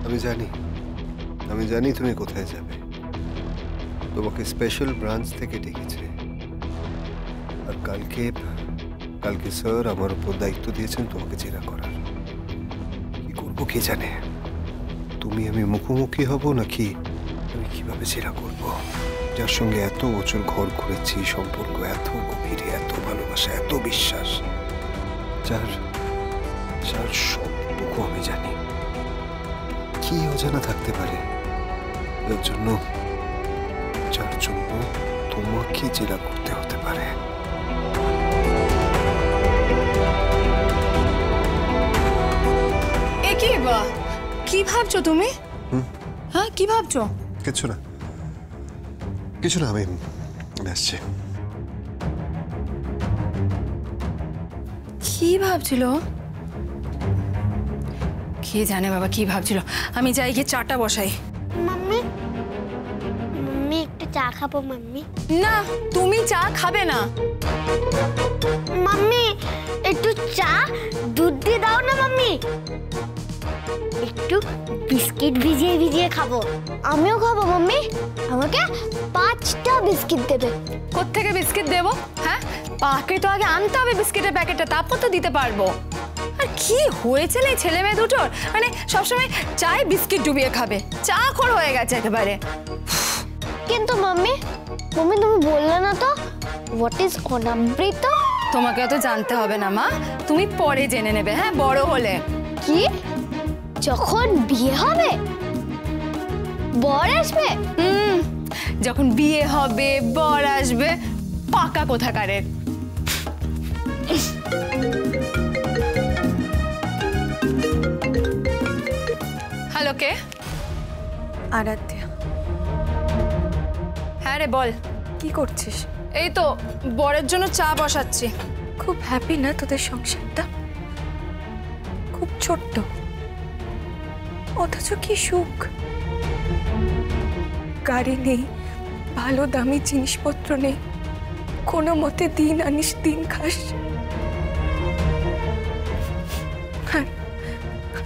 আমি জানি তুমি কোথায় যাবে। তোমাকে স্পেশাল ব্রাঞ্চ থেকে ডেকেছে। আর কালকে স্যার আমার উপর দায়িত্ব দিয়েছেন তোমাকে জেরা করার। কি করবো কে জানে। আমি মুখোমুখি হব নাকি আমি কিভাবে জেরা করব? যার সঙ্গে এত বছর ঘর করেছি, সম্পর্ক এত গভীরে, এত ভালোবাসা, এত বিশ্বাস, যার সবটুকু আমি জানি। কি অজানা থাকতে পারে যার জন্য তোমাকে জেরা করতে হতে পারে। কি ভাবছো তুমি? হ্যাঁ, কি ভাবছো? কিছু না আমি আসছি। কি ভাবছিল? কে জানে বাবা কি ভাবছিল। আমি যাই গিয়ে চাটা বসাই। মাম্মি একটু চা খাবো মাম্মি। না, তুমি চা খাবে না। মাম্মি একটু চা দুধ দিয়ে দাও না মাম্মি। একটু বিস্কিট ভিজিয়ে খাবো। আমিও খাবো মাম্মি। আমাকে 5টা বিস্কিট দেবে। কোত্থেকে বিস্কিট দেবো? হ্যাঁ, পাকে তো আগে আনতে হবে বিস্কিটের প্যাকেটটা, তারপর তো দিতে পারবো। আর কি হয়েছে না ছেলে মেয়ে দুটোর? মানে সবসময় চায় বিস্কিট ডুবিয়ে খাবে, চা খোর হয়ে গেছে একেবারে। কিন্তু মাম্মি তুমি বললে না তো হোয়াট ইজ অনাবৃত? তোমাকে তো জানতে হবে না মা, তুমি পরে জেনে নেবে। হ্যাঁ, বড় হলে। কি? যখন বিয়ে হবে বর আসবে? যখন বিয়ে হবে বর আসবে, পাকা কোথাকারের। হ্যালো, কে? আরাধ্যা। হ্যাঁ রে, বল। কি করছিস? এই তো বরের জন্য চা বসাচ্ছি। খুব হ্যাপি না তোদের সংসারটা? খুব ছোট্ট, অথচ কি সুখ। গাড়ি নেই, ভালো দামি জিনিসপত্র নেই, কোনো মতে দিন আনিস দিন খাস।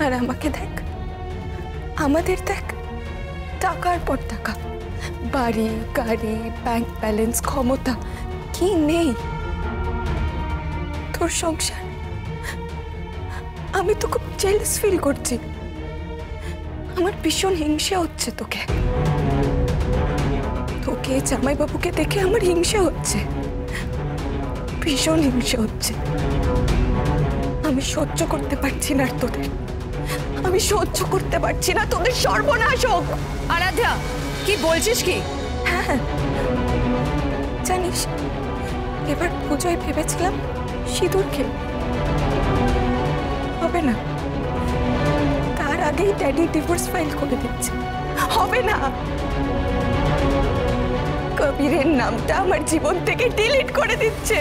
আর আমাকে দেখ, আমাদের দেখ, টাকার পর টাকা, বাড়ি গাড়ি, ব্যাংক ব্যালেন্স, ক্ষমতা, কি নেই তোর সংসার। আমি তো খুব জেলাস ফিল করছি। আমার ভীষণ হিংসা হচ্ছে তোকে জামাইবাবুকে দেখে আমার হিংসা হচ্ছে, ভীষণ হিংসা হচ্ছে। আমি সহ্য করতে পারছি না তোদের, আমি সহ্য করতে পারছি না তোদের সর্বনাশ হোক। আরাধ্যা, কি বলছিস কি? হ্যাঁ, জানিস এবার পুজোয় ভেবেছিলাম সিঁদুর খেল, হবে না। তার আগেই ড্যাডি ডিভোর্স ফাইল করে দিচ্ছে, হবে না। কবিরের নামটা আমার জীবন থেকে ডিলিট করে দিচ্ছে,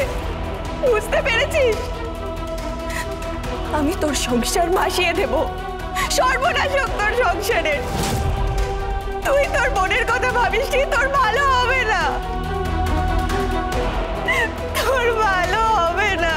বুঝতে পেরেছিস? আমি তোর সংসার ভাসিয়ে দেব, সর্বনাশ হোক তোর সংসারের। তুই তোর বোনের কথা ভাবিস কি? তোর ভালো হবে না, তোর ভালো হবে না।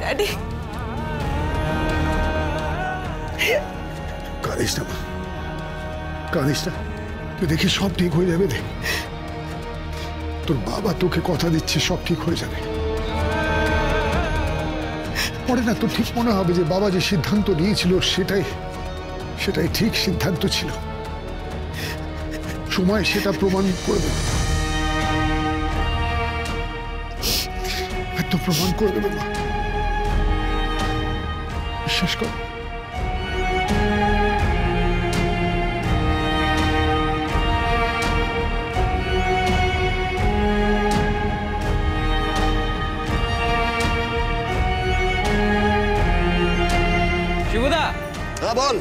ড্যাডি, কাঁদিস না মা, কাঁদিস না। তুই দেখি সব ঠিক হয়ে যাবে রে। তোর বাবা তোকে কথা দিচ্ছে সব ঠিক হয়ে যাবে। পরে না তোর ঠিক মনে হবে যে বাবা যে সিদ্ধান্ত নিয়েছিল সেটাই ঠিক সিদ্ধান্ত ছিল। সময় সেটা প্রমাণ করে দেবে, এত প্রমাণ করে দেবে মা, বিশ্বাস কর। শিবুদা, বল।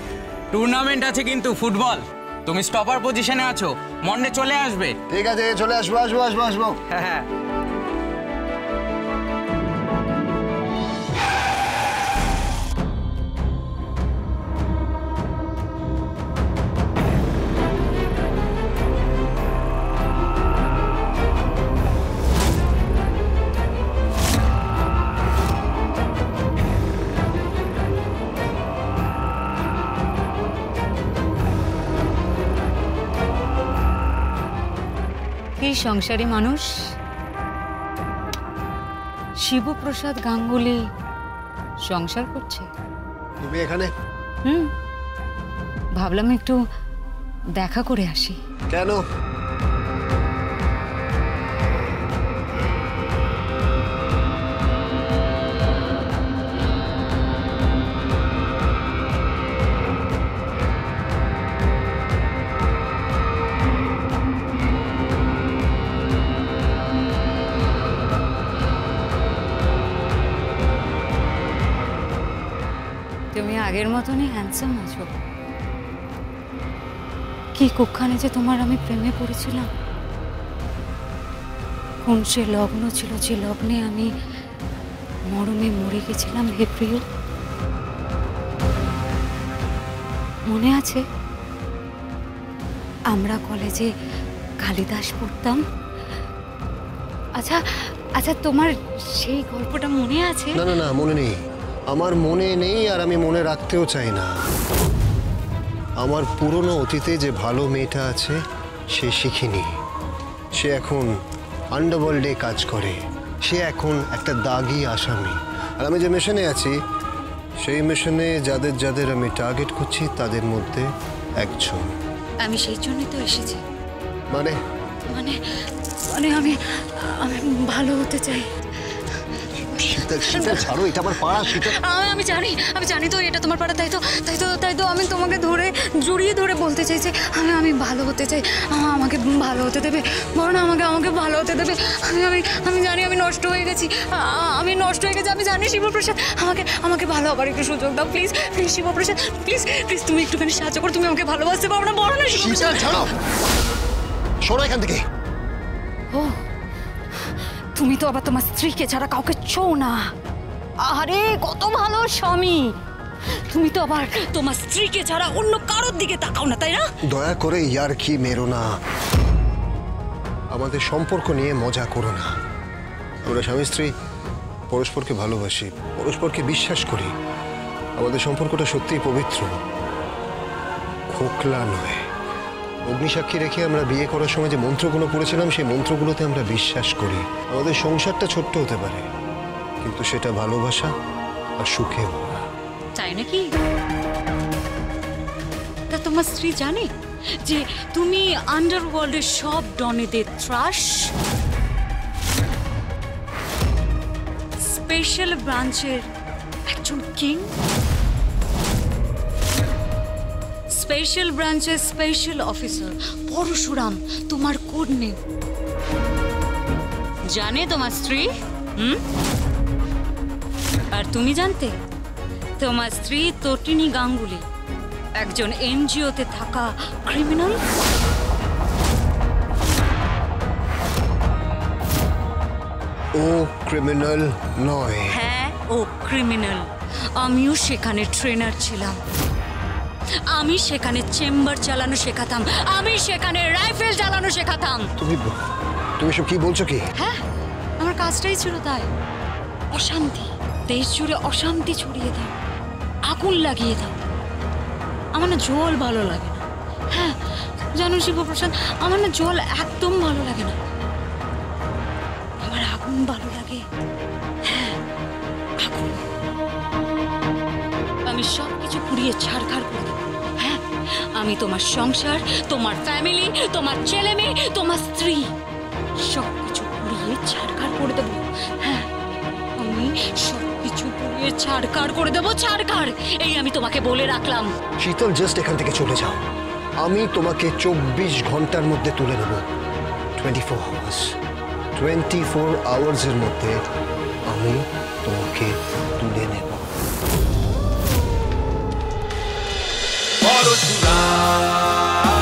টুর্নামেন্ট আছে কিন্তু ফুটবল, তুমি স্টপার পজিশনে আছো, মন্ডে চলে আসবে। ঠিক আছে, চলে আসবো। হ্যাঁ। সংসারী মানুষ শিবপ্রসাদ গাঙ্গুলি সংসার করছে। তুমি এখানে ভাবলাম একটু দেখা করে আসি। কেন? তুমি আগের মতনই হ্যান্ডসাম আছো। কি কুক্ষানে যে তোমার আমি প্রেমে পড়েছিলাম। কোন সে লগ্ন ছিল যে লগ্নে আমি মরমে মরে গেছিলাম হে প্রিয়। মনে আছে আমরা কলেজে কালিদাস পড়তাম? আচ্ছা আচ্ছা, তোমার সেই গল্পটা মনে আছে? না না না, মনে নেই। আমার মনে নেই, আর আমি মনে রাখতেও চাই না। আমার পুরনো অতীতে যে ভালো মেয়েটা আছে সে শিখিনি। সে এখন আন্ডারওয়ার্ল্ডে কাজ করে। সে এখন একটা দাগি আসামি। আর আমি যে মিশনে আছি সেই মিশনে যাদের যাদের আমি টার্গেট করছি তাদের মধ্যে একজন। আমি সেই জন্যই তো এসেছি। মানে মানে মানে আমি আমি ভালো হতে চাই। ছাড়ো, এটা আমার পাড়া। আমি জানি তো এটা তোমার পাড়া। তাই তো আমি তোমাকে ধরে জড়িয়ে ধরে বলতে চাইছি আমি ভালো হতে চাই। আমাকে ভালো হতে দেবে, বরং আমাকে ভালো হতে দেবে। আমি জানি আমি নষ্ট হয়ে গেছি। আমি জানি শিবপ্রসাদ, আমাকে ভালো হবার একটু সুযোগ দাও প্লিজ। শিবপ্রসাদ প্লিজ তুমি একটুখানি সাহায্য করো। তুমি আমাকে ভালোবাসতে পারো না? বলো না শিবপ্রসাদ। ছাড়ো, সরো এখান থেকে। ও, তুমি তো আবার তোমার স্ত্রীকে ছাড়া কাউকে ছো না। আরে কত ভালো স্বামী। তুমি তো আবার তোমার স্ত্রীকে ছাড়া অন্য কারোর দিকে তাকাও না, তাই না? দয়া করে ইয়ার কি মেরো না। আমাদের সম্পর্ক নিয়ে মজা করো না। আমরা স্বামী স্ত্রী পরস্পরকে ভালোবাসি, পরস্পরকে বিশ্বাস করি। আমাদের সম্পর্কটা সত্যিই পবিত্র, খোকলা নয়। অগ্নিসাক্ষী রেখে আমরা বিয়ে করার সময় যে মন্ত্রগুলো পড়েছিলাম সেই মন্ত্রগুলোতে আমরা বিশ্বাস করি। আমাদের সংসারটা ছোট্ট হতে পারে, কিন্তু সেটা ভালোবাসা আর সুখে ভরা। তাই নাকি? তা তোমার স্ত্রী জানে যে তুমি আন্ডারওয়ার্ল্ডের সব ডনেদের ত্রাস? স্পেশাল ব্রাঞ্চের একজন কিং, স্পেশাল ব্রাঞ্চের স্পেশাল অফিসার পরশুরাম তোমার কোড নেম জানে তোমার স্ত্রী? আর তুমি জানতে তোমার স্ত্রী তটিনী গাঙ্গুলি একজন এনজিওতে থাকা ক্রিমিনাল? ও ক্রিমিনাল নয়। হ্যাঁ, ও ক্রিমিনাল। আমিও সেখানে ট্রেনার ছিলাম। আমি সেখানে চেম্বার চালানো শেখাতাম। আমি সেখানে রাইফেল চালানো শেখাতাম। তুমি সব কি বলছো কি? হ্যাঁ, আমার কাজটাই ছিল তাই। অশান্তি, দেশ জুড়ে অশান্তি ছড়িয়ে দাও, আগুন লাগিয়ে দাও। আমার না জল ভালো লাগে না। হ্যাঁ জানো শিবপ্রসাদ, আমার না জল একদম ভালো লাগে না। আমার আগুন ভালো লাগে। হ্যাঁ, আগুন। আমি সব কিছু পুড়িয়ে ছাড়খাড় করে দেবো। হ্যাঁ, আমি তোমার সংসার, তোমার ফ্যামিলি, তোমার ছেলে মেয়ে, তোমার স্ত্রী সব কিছু পুড়িয়ে ছাড়খাড় করে দেবো। হ্যাঁ, আমি সব কিছু পুড়িয়ে ছাড়খাড় করে দেবো। ছাড়খাড়, এই আমি তোমাকে বলে রাখলাম। শীতল, জাস্ট এখান থেকে চলে যাও। আমি তোমাকে 24 ঘন্টার মধ্যে তুলে নেব। 24 আওয়ার্সের মধ্যে আমি তোমাকে তুলে নেব। পরশুরাম